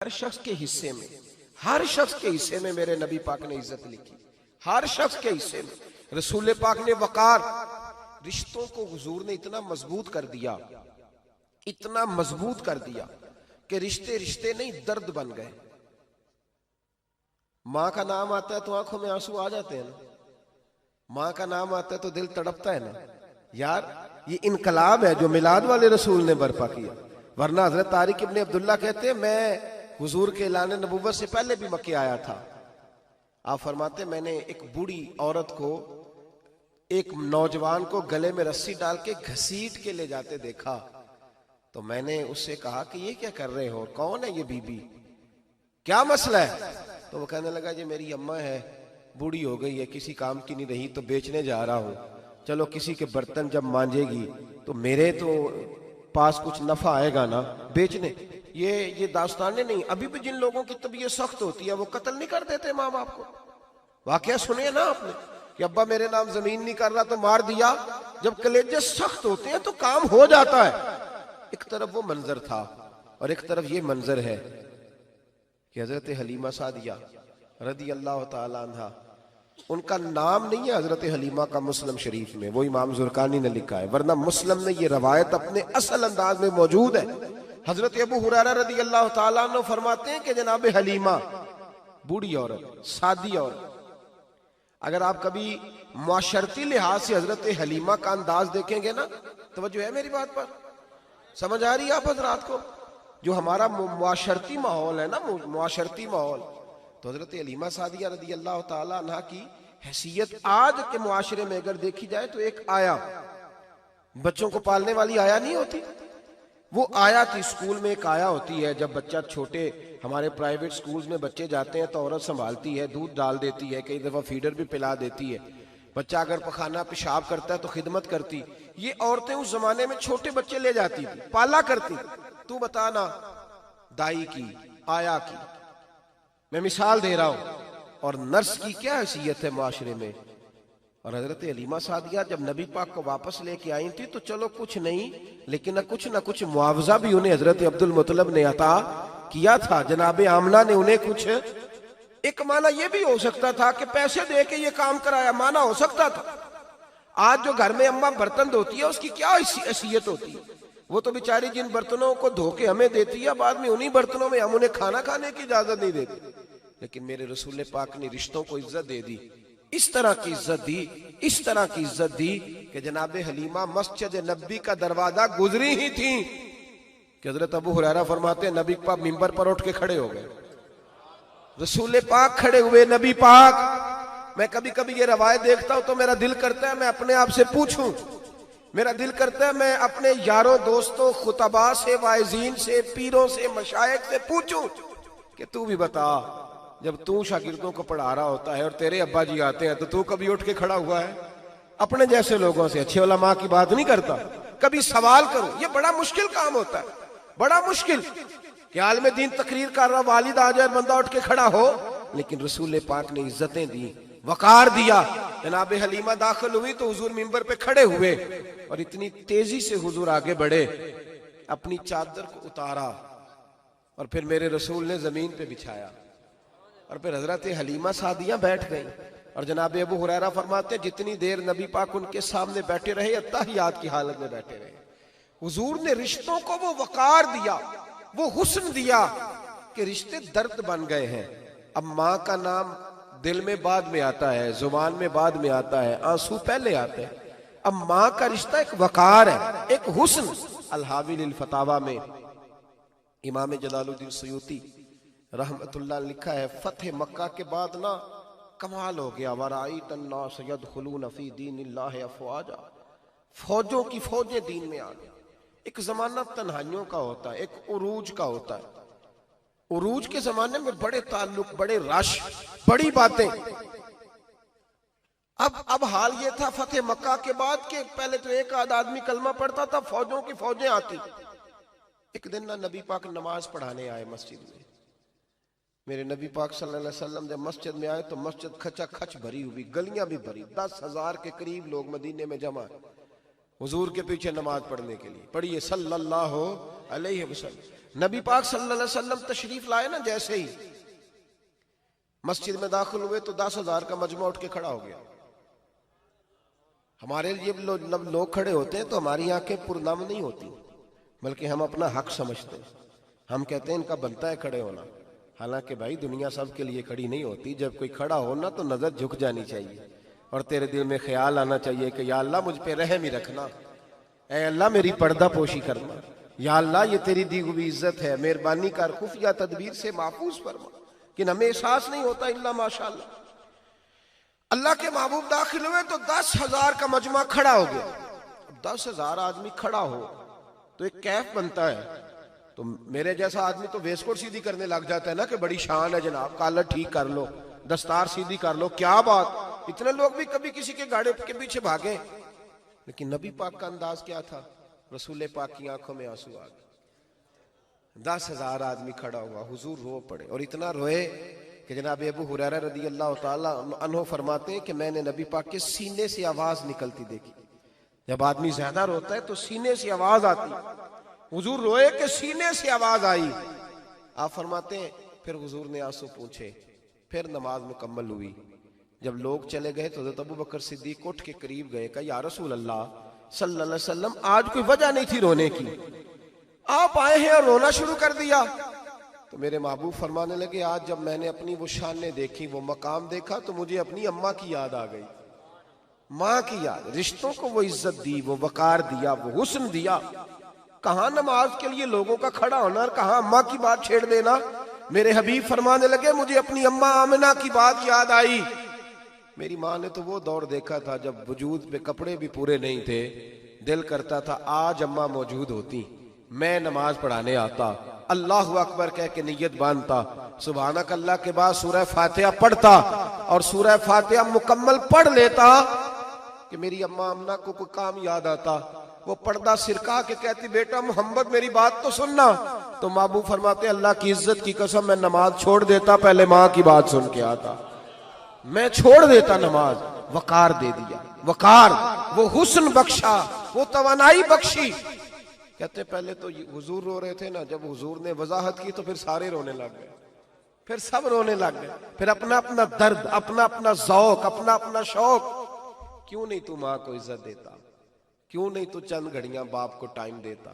हर शख्स के हिस्से में, हर शख्स के हिस्से में मेरे नबी पाक ने इज्जत लिखी। हर शख्स के हिस्से में रसूल पाक ने वकार, रिश्तों को हुजूर ने इतना मजबूत कर दिया, इतना मजबूत कर दिया कि रिश्ते रिश्ते नहीं दर्द बन गए। माँ का नाम आता है तो आंखों में आंसू आ जाते हैं ना, माँ का नाम आता है तो दिल तड़पता है ना। यार ये इनकलाब है जो मिलाद वाले रसूल ने बर्पा किया। वरना हजरत तारिक इब्ने अब्दुल्ला कहते हैं मैं हुजूर के ऐलान नबुव्वत से पहले भी मक्के आया था। आप फरमाते मैंने एक बूढ़ी औरत को, एक नौजवान को गले में रस्सी डाल के घसीट के ले जाते देखा, तो मैंने उससे कहा कि ये क्या कर रहे हो, कौन है ये बीबी, क्या मसला है? तो वो कहने लगा जी मेरी अम्मा है, बूढ़ी हो गई है, किसी काम की नहीं रही, तो बेचने जा रहा हूं। चलो किसी के बर्तन जब मांजेगी तो मेरे तो पास कुछ नफा आएगा ना बेचने। ये दास्तानें नहीं। अभी भी जिन लोगों की तबीयत सख्त होती है वो कत्ल नहीं कर देते माँ बाप को। वाकया सुने ना आपने कि अब्बा मेरे नाम जमीन नहीं कर रहा तो मार दिया। जब कलेजे सख्त होते हैं तो काम हो जाता है। एक तरफ वो मंजर था और एक तरफ ये मंजर है कि हजरत हलीमा सादिया रदी अल्लाह ताला अन्हा, उनका नाम नहीं है हजरत हलीमा का मुस्लिम शरीफ में, वो इमाम जुरकानी ने लिखा है, वरना मुस्लिम में ये रवायत अपने असल अंदाज में मौजूद है। हजरत अबू हुरैरा रदी अल्लाह ताला अन्हु फरमाते हैं कि जनाब हलीमा बूढ़ी औरत, सादी औरत। अगर आप कभी मुआशरती लिहाज से हजरत हलीमा का अंदाज देखेंगे ना, तवज्जो है मेरी बात पर, समझ आ रही है आप हजरात को? जो हमारा मुआशरती माहौल है ना, मुआशरती माहौल, तो हजरत हलीमा सादिया रदी अल्लाह ताला अन्हा की हैसियत आज के मुआशरे में अगर देखी जाए तो एक आया, बच्चों को पालने वाली आया नहीं होती, वो आया थी। स्कूल में एक आया होती है, जब बच्चा छोटे हमारे प्राइवेट स्कूल्स में बच्चे जाते हैं तो औरत संभालती है, दूध डाल देती है, कई दफा फीडर भी पिला देती है। बच्चा अगर पखाना पेशाब करता है तो खिदमत करती। ये औरतें उस जमाने में छोटे बच्चे ले जाती थी, पाला करती। तू बताना दाई की, आया की, मैं मिसाल दे रहा हूं, और नर्स की क्या हैसियत है माशरे में। और हजरत हलीमा सादिया जब नबी पाक को वापस लेके आई थी तो चलो कुछ नहीं, लेकिन कुछ ना कुछ मुआवजा भी उन्हें हजरत अब्दुल मुत्तलिब ने अता किया था। जनाब आमना ने उन्हें कुछ, एक माना यह भी हो सकता था कि पैसे दे के ये काम कराया, माना हो सकता था। आज जो घर में अम्मा बर्तन धोती है उसकी क्या हैसियत होती है? वो तो बेचारी जिन बर्तनों को धो के हमें देती है, बाद में उन्हीं बर्तनों में हम उन्हें खाना खाने की इजाजत नहीं देते। लेकिन मेरे रसूल पाक ने रिश्तों को इज्जत दे दी, इस तरह की इज्जत दी, इस तरह की इज्जत दी कि जनाब हलीमा मस्जिद नबी का दरवाजा गुजरी ही थी कि हजरत अबू हुरैरा फरमाते हैं नबी पाक मिंबर पर उठ के खड़े हो गए। रसूल पाक खड़े हुए, नबी पाक। मैं कभी कभी ये रवायत देखता हूं तो मेरा दिल करता है मैं अपने आप से पूछूं, मेरा दिल करता है मैं अपने यारों दोस्तों खुतबा से, वाइजीन से, पीरों से, मशाइख से पूछूं कि तू भी बता, जब तू शागिर्दों को पढ़ा रहा होता है और तेरे अब्बा जी आते हैं तो तू कभी उठ के खड़ा हुआ है? अपने जैसे लोगों से, अच्छे उलमा की बात नहीं करता, कभी सवाल करो। ये बड़ा मुश्किल काम होता है, बड़ा मुश्किल कि आलिम दीन तकरीर कर रहा, वालिद आ जाए, बंदा उठ के खड़ा हो। लेकिन रसूल पाक ने इज्जतें दी, वकार दिया। जनाब हलीमा दाखिल हुई तो हुजूर मिंबर पे खड़े हुए और इतनी तेजी से हुजूर आगे बढ़े, अपनी चादर को उतारा और फिर मेरे रसूल ने जमीन पे बिछाया और फिर हजरत हलीमा सादिया बैठ गई। और जनाब अबू हुरैरा फरमाते जितनी देर नबी पाक उनके सामने बैठे रहे, अत्तहियात की हालत में बैठे रहे। हुजूर ने रिश्तों को वो वकार दिया, वो हुस्न दिया कि रिश्ते दर्द बन गए हैं। अब माँ का नाम दिल में बाद में आता है, जुबान में बाद में आता है, आंसू पहले आते हैं। अब माँ का रिश्ता एक वकार है, एक हुस्न। अल-हावी लिल फतावा में इमाम जलालुद्दीन सयूती रहमतुल्लाह लिखा है, फतेह मक्का के बाद ना कमाल हो गया, वराईत अन्नास यदखुलून फी दीनिल्लाहि अफवाजा, फौजों की फौजें दीन में आ गई। एक जमाना तन्हाइयों का होता है, एक उरूज का होता है। उरूज के जमाने में बड़े ताल्लुक, बड़े रश, बड़ी बातें। अब हाल ये था फतेह मक्का के बाद के पहले तो एक आध आदमी कलमा पढ़ता था, फौजों की फौजें आती। एक दिन ना नबी पाक नमाज पढ़ाने आए मस्जिद में। मेरे नबी पाक सल्लल्लाहु अलैहि वसल्लम जब मस्जिद में आए तो मस्जिद खचा खच भरी हुई, गलियां भी भरी, 10,000 के करीब लोग मदीने में जमा है। हुजूर के पीछे नमाज पढ़ने के लिए। पढ़िए सल्लल्लाहु अलैहि वसल्लम। नबी पाक सल्लल्लाहु अलैहि वसल्लम तशरीफ लाए ना, जैसे ही मस्जिद में दाखिल हुए तो 10,000 का मजमा उठ के खड़ा हो गया। हमारे लिए लोग खड़े होते हैं तो हमारी आंखें पुरनम नहीं होती, बल्कि हम अपना हक समझते हैं। हम कहते हैं इनका बनता है खड़े होना। हालांकि भाई दुनिया सब के लिए खड़ी नहीं होती। जब कोई खड़ा हो ना तो नजर झुक जानी चाहिए और तेरे दिल में ख्याल आना चाहिए कि या अल्लाह मुझ पे रहम ही रखना, ऐ अल्लाह मेरी पर्दा पोशी करना, या अल्लाह ये तेरी दी हुई इज्जत है, मेहरबानी कर, खुफिया तदबीर से महफूज फरमा। कि हमें एहसास नहीं होता इल्ला माशाअल्लाह। अल्लाह के महबूब दाखिल हुए तो 10,000 का मजमा खड़ा हो गया। 10,000 आदमी खड़ा हो तो एक कैफ बनता है। तो मेरे जैसा आदमी तो वेस्टकोट सीधी करने लग जाता है ना कि बड़ी शान है जनाब, कॉलर ठीक कर लो, दस्तार सीधी कर लो, क्या बात। इतने लोग भी कभी किसी के गाड़े के पीछे भागे, लेकिन नबी पाक का अंदाज क्या था? रसूल पाक की आंखों में आंसू आ गए। 10,000 आदमी खड़ा हुआ, हुजूर रो पड़े और इतना रोए कि जनाब अबू हुरैरा रदी अल्लाह ताला अन्हु फरमाते हैं कि मैंने नबी पाक के सीने से आवाज निकलती देखी। जब आदमी ज्यादा रोता है तो सीने से आवाज आती। हुजूर रोए कि सीने से आवाज आई। आप फरमाते हैं फिर हुजूर ने आंसू पूछे, फिर नमाज मुकम्मल हुई। जब लोग चले गए तो हज़रत अबू बकर सिद्दीक उठ के करीब गए, कहा या रसूल अल्लाह सल्लल्लाहु अलैहि वसल्लम, आज कोई वजह नहीं थी रोने की, आप आए हैं और रोना शुरू कर दिया। तो मेरे महबूब फरमाने लगे, आज जब मैंने अपनी वो शानें देखी, वो मकाम देखा, तो मुझे अपनी अम्मा की याद आ गई, माँ की याद। रिश्तों को वो इज्जत दी, वो वकार दिया, वो हुस्न दिया। कहाँ नमाज के लिए लोगों का खड़ा होना और कहाँ अम्मा की बात छेड़ देना। मेरे हबीब फरमाने लगे, मुझे अपनी अम्मा आमिना की बात याद आई। मेरी माँ ने तो वो दौर देखा था जब वजूद पे कपड़े भी पूरे नहीं थे, दिल करता था आज अम्मा मौजूद होती, मैं नमाज पढ़ाने आता, अल्लाहु अकबर कह के नियत बांधता, सुभानक अल्लाह के बाद सूरह फातिहा पढ़ता और सूरह फातिहा मुकम्मल पढ़ लेता कि मेरी अम्मा अम्ना को कोई काम याद आता। वो पर्दा सिरका के कहती, बेटा मोहम्मद मेरी बात तो सुनना। तो महबूब फरमाते, अल्लाह की इज्जत की कसम मैं नमाज छोड़ देता, पहले माँ की बात सुन के आता, मैं छोड़ देता नमाज। वकार दे दिया, वकार, वो हुस्न बख्शा, वो तवानाई बख्शी। कहते पहले तो हुजूर रो रहे थे ना, जब हुजूर ने वजाहत की तो फिर सारे रोने लग गए, फिर सब रोने लग गए, फिर अपना अपना दर्द, अपना अपना ज़ौक, अपना अपना शौक। क्यों नहीं तू माँ को इज्जत देता? क्यों नहीं तू चंद घड़ियां बाप को टाइम देता?